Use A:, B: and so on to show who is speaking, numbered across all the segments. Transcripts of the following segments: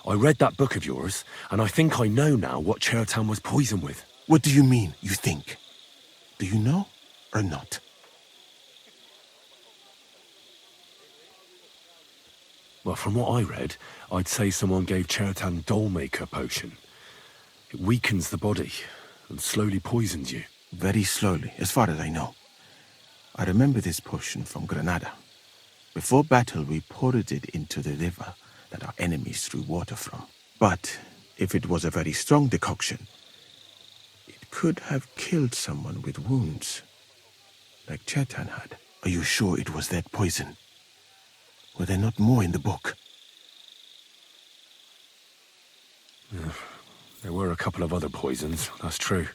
A: I read that book of yours, and I think I know now what Chertan was poisoned with.
B: What do you mean, you think? Do you know or not?
A: Well, from what I read, I'd say someone gave Chertan Dollmaker potion. It weakens the body and slowly poisons you.
B: Very slowly, as far as I know. I remember this potion from Granada. Before battle, we poured it into the river that our enemies drew water from. But if it was a very strong decoction, it could have killed someone with wounds, like Chetan had. Are you sure it was that poison? Were there not more in the book?
A: There were a couple of other poisons, that's true.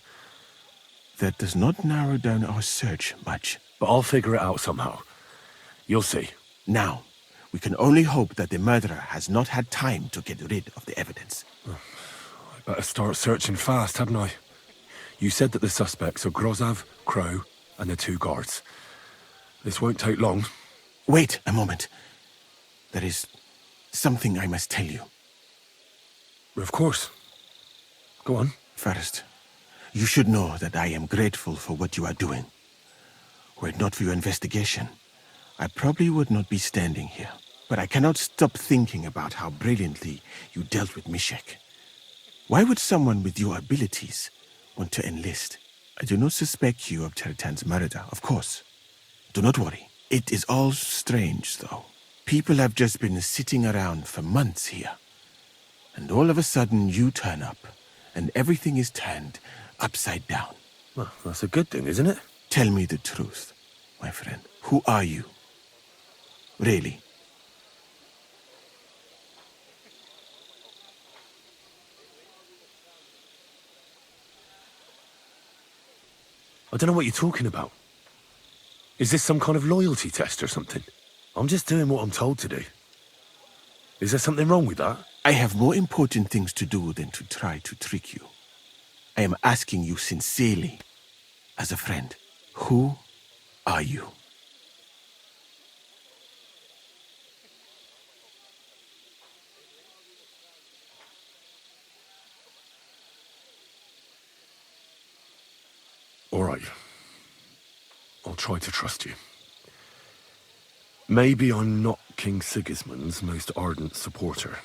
B: That does not narrow down our search much.
A: But I'll figure it out somehow. You'll see.
B: Now, we can only hope that the murderer has not had time to get rid of the evidence.
A: I better start searching fast, hadn't I? You said that the suspects are Grozav, Crow, and the 2 guards. This won't take long.
B: Wait a moment. There is something I must tell you.
A: Of course. Go on.
B: First, you should know that I am grateful for what you are doing. Were it not for your investigation, I probably would not be standing here. But I cannot stop thinking about how brilliantly you dealt with Mishek. Why would someone with your abilities want to enlist? I do not suspect you of Chertan's murder, of course. Do not worry. It is all strange, though. People have just been sitting around for months here. And all of a sudden you turn up, and everything is turned upside down.
A: Well, that's a good thing, isn't it?
B: Tell me the truth, my friend. Who are you? Really?
A: I don't know what you're talking about. Is this some kind of loyalty test or something? I'm just doing what I'm told to do. Is there something wrong with that?
B: I have more important things to do than to try to trick you. I am asking you sincerely, as a friend. Who are you?
A: All right. I'll try to trust you. Maybe I'm not King Sigismund's most ardent supporter.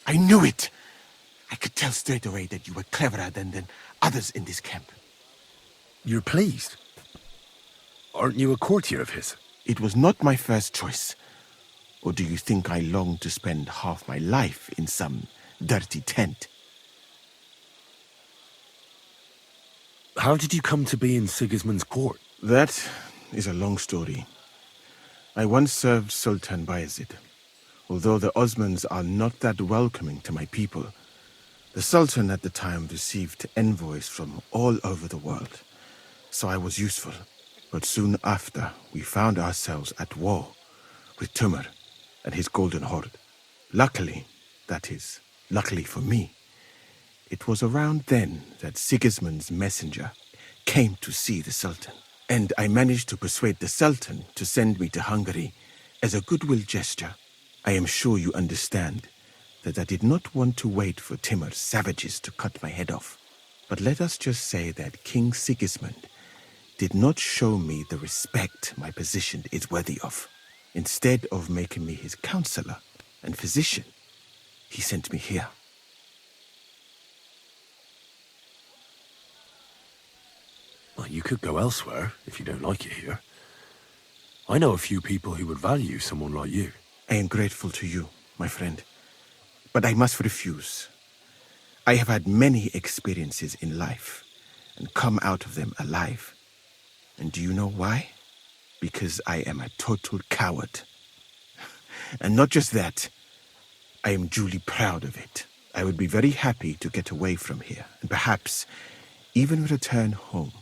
B: I knew it! I could tell straight away that you were cleverer than others in this camp.
A: You're pleased? Aren't you a courtier of his?
B: It was not my first choice. Or do you think I long to spend half my life in some dirty tent?
A: How did you come to be in Sigismund's court?
B: That is a long story. I once served Sultan Bayezid. Although the Osmans are not that welcoming to my people, the Sultan at the time received envoys from all over the world, so I was useful. But soon after, we found ourselves at war with Timur and his Golden Horde. Luckily, that is, luckily for me, it was around then that Sigismund's messenger came to see the Sultan. And I managed to persuade the Sultan to send me to Hungary as a goodwill gesture. I am sure you understand that I did not want to wait for Timur's savages to cut my head off. But let us just say that King Sigismund did not show me the respect my position is worthy of. Instead of making me his counselor and physician, he sent me here.
A: Well, you could go elsewhere if you don't like it here. I know a few people who would value someone like you.
B: I am grateful to you, my friend. But I must refuse. I have had many experiences in life and come out of them alive. And do you know why? Because I am a total coward. And not just that, I am duly proud of it. I would be very happy to get away from here and perhaps even return home,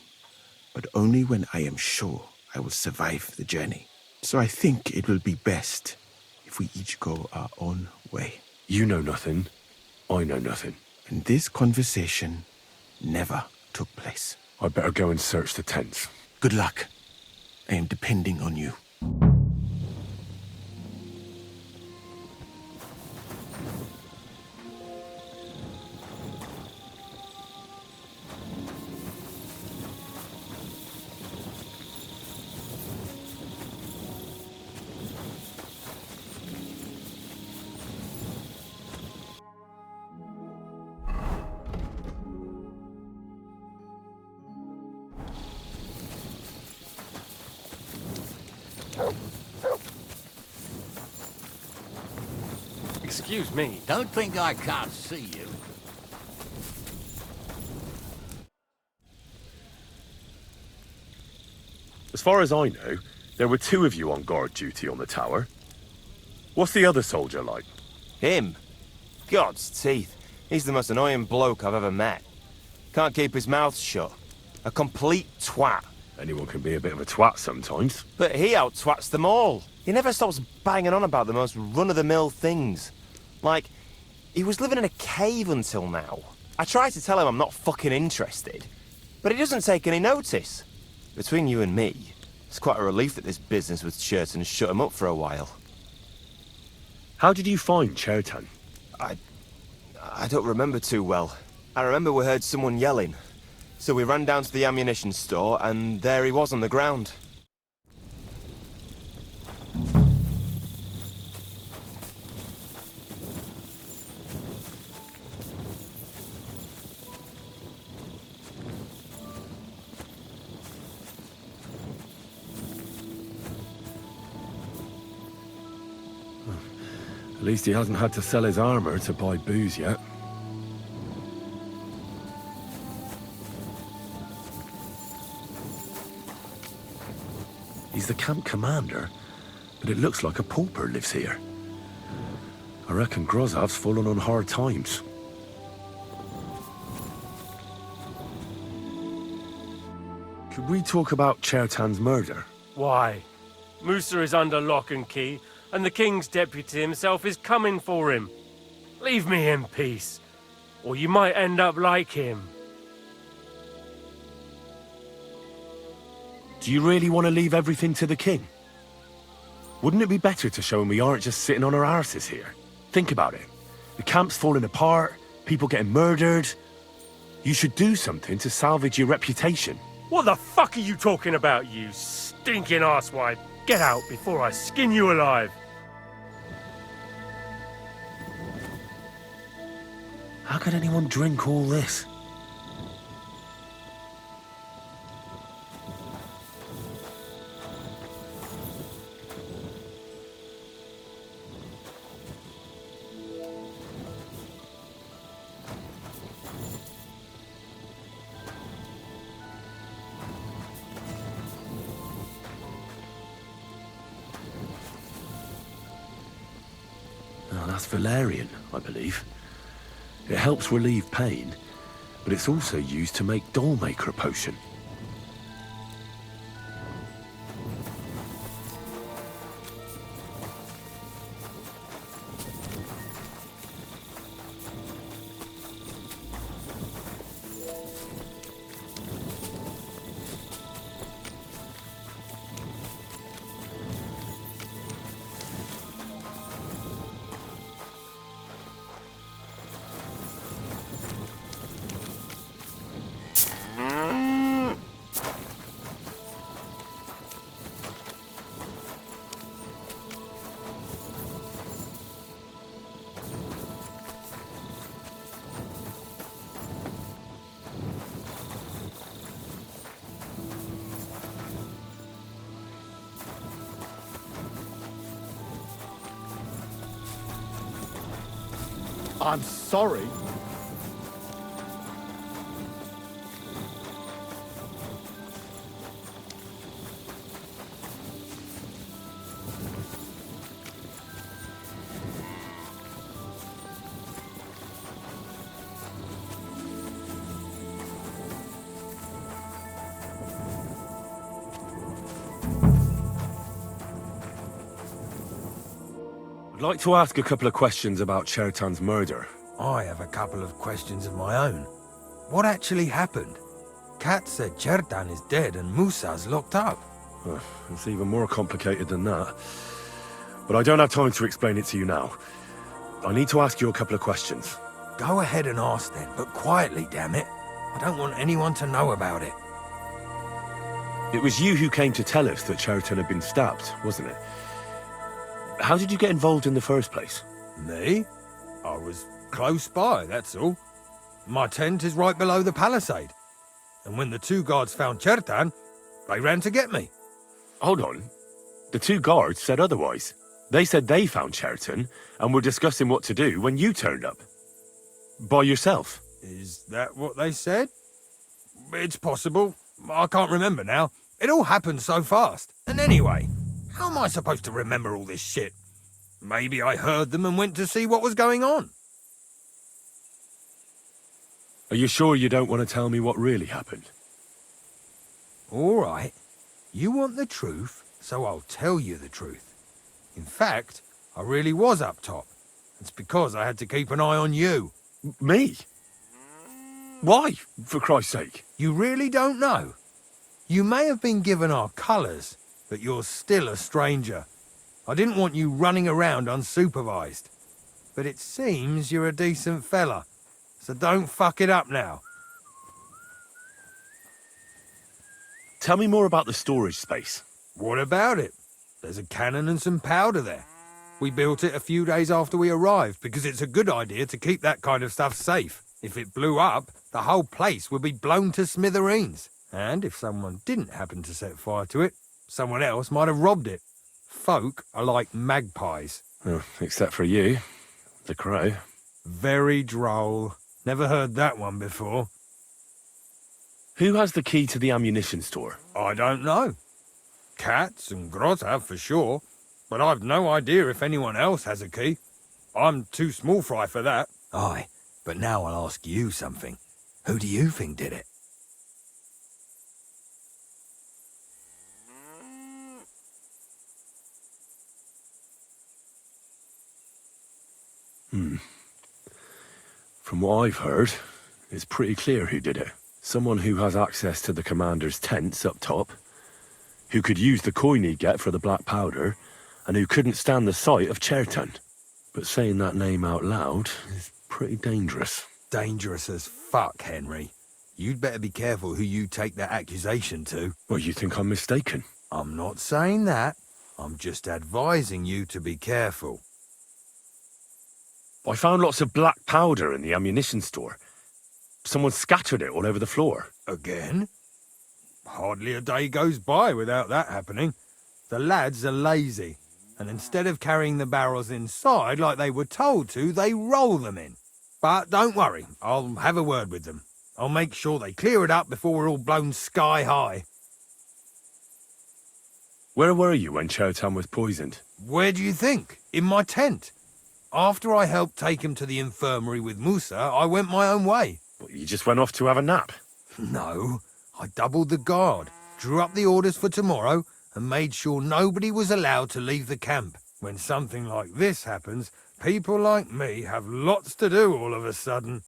B: but only when I am sure I will survive the journey. So I think it will be best if we each go our own way.
A: You know nothing, I know nothing.
B: And this conversation never took place.
A: I'd better go and search the tents.
B: Good luck. I am depending on you.
C: Excuse me.
D: Don't think I can't see you.
A: As far as I know, there were 2 of you on guard duty on the tower. What's the other soldier like?
E: Him? God's teeth. He's the most annoying bloke I've ever met. Can't keep his mouth shut. A complete twat.
A: Anyone can be a bit of a twat sometimes.
E: But he out-twats them all. He never stops banging on about the most run-of-the-mill things. Like, he was living in a cave until now. I tried to tell him I'm not fucking interested, but he doesn't take any notice. Between you and me, it's quite a relief that this business with Churton shut him up for a while.
A: How did you find Chertan?
E: I don't remember too well. I remember we heard someone yelling. So we ran down to the ammunition store, and there he was on the ground.
A: At least he hasn't had to sell his armor to buy booze yet. He's the camp commander, but it looks like a pauper lives here. I reckon Grozov's fallen on hard times. Could we talk about Chertan's murder?
C: Why? Musa is under lock and key, and the king's deputy himself is coming for him. Leave me in peace, or you might end up like him.
A: Do you really want to leave everything to the king? Wouldn't it be better to show him we aren't just sitting on our arses here? Think about it. The camp's falling apart, people getting murdered. You should do something to salvage your reputation.
C: What the fuck are you talking about, you stinking arsewipe? Get out before I skin you alive.
A: How could anyone drink all this? Oh, that's valerian, I believe. It helps relieve pain, but it's also used to make Dollmaker potion.
F: I'm sorry.
A: I'd like to ask a couple of questions about Chertan's murder.
G: I have a couple of questions of my own. What actually happened? Kat said Chertan is dead and Musa's locked up.
A: It's even more complicated than that. But I don't have time to explain it to you now. I need to ask you a couple of questions.
G: Go ahead and ask then, but quietly, damn it. I don't want anyone to know about it.
A: It was you who came to tell us that Chertan had been stabbed, wasn't it? How did you get involved in the first place?
G: Me? I was close by, that's all. My tent is right below the palisade. And when the 2 guards found Chertan, they ran to get me.
A: Hold on. The 2 guards said otherwise. They said they found Cheriton and were discussing what to do when you turned up. By yourself.
G: Is that what they said? It's possible. I can't remember now. It all happened so fast. And anyway, how am I supposed to remember all this shit? Maybe I heard them and went to see what was going on.
A: Are you sure you don't want to tell me what really happened?
G: All right. You want the truth, so I'll tell you the truth. In fact, I really was up top. It's because I had to keep an eye on you.
A: Me? Why, for Christ's sake?
G: You really don't know? You may have been given our colours, but you're still a stranger. I didn't want you running around unsupervised. But it seems you're a decent fella, so don't fuck it up now.
A: Tell me more about the storage space.
G: What about it? There's a cannon and some powder there. We built it a few days after we arrived because it's a good idea to keep that kind of stuff safe. If it blew up, the whole place would be blown to smithereens. And if someone didn't happen to set fire to it, someone else might have robbed it. Folk are like magpies.
A: Oh, except for you, the crow.
G: Very droll. Never heard that one before.
A: Who has the key to the ammunition store?
G: I don't know. Cats and Grot have for sure, but I've no idea if anyone else has a key. I'm too small fry for that. Aye, but now I'll ask you something. Who do you think did it?
A: From what I've heard, it's pretty clear who did it. Someone who has access to the commander's tents up top, who could use the coin he'd get for the black powder, and who couldn't stand the sight of Cheriton. But saying that name out loud is pretty dangerous.
G: Dangerous as fuck, Henry. You'd better be careful who you take that accusation to.
A: Well, you think I'm mistaken?
G: I'm not saying that. I'm just advising you to be careful.
A: I found lots of black powder in the ammunition store. Someone scattered it all over the floor.
G: Again? Hardly a day goes by without that happening. The lads are lazy, and instead of carrying the barrels inside like they were told to, they roll them in. But don't worry, I'll have a word with them. I'll make sure they clear it up before we're all blown sky high.
A: Where were you when Cheriton was poisoned?
G: Where do you think? In my tent. After I helped take him to the infirmary with Musa, I went my own way.
A: Well, you just went off to have a nap.
G: No, I doubled the guard, drew up the orders for tomorrow, and made sure nobody was allowed to leave the camp. When something like this happens, people like me have lots to do all of a sudden.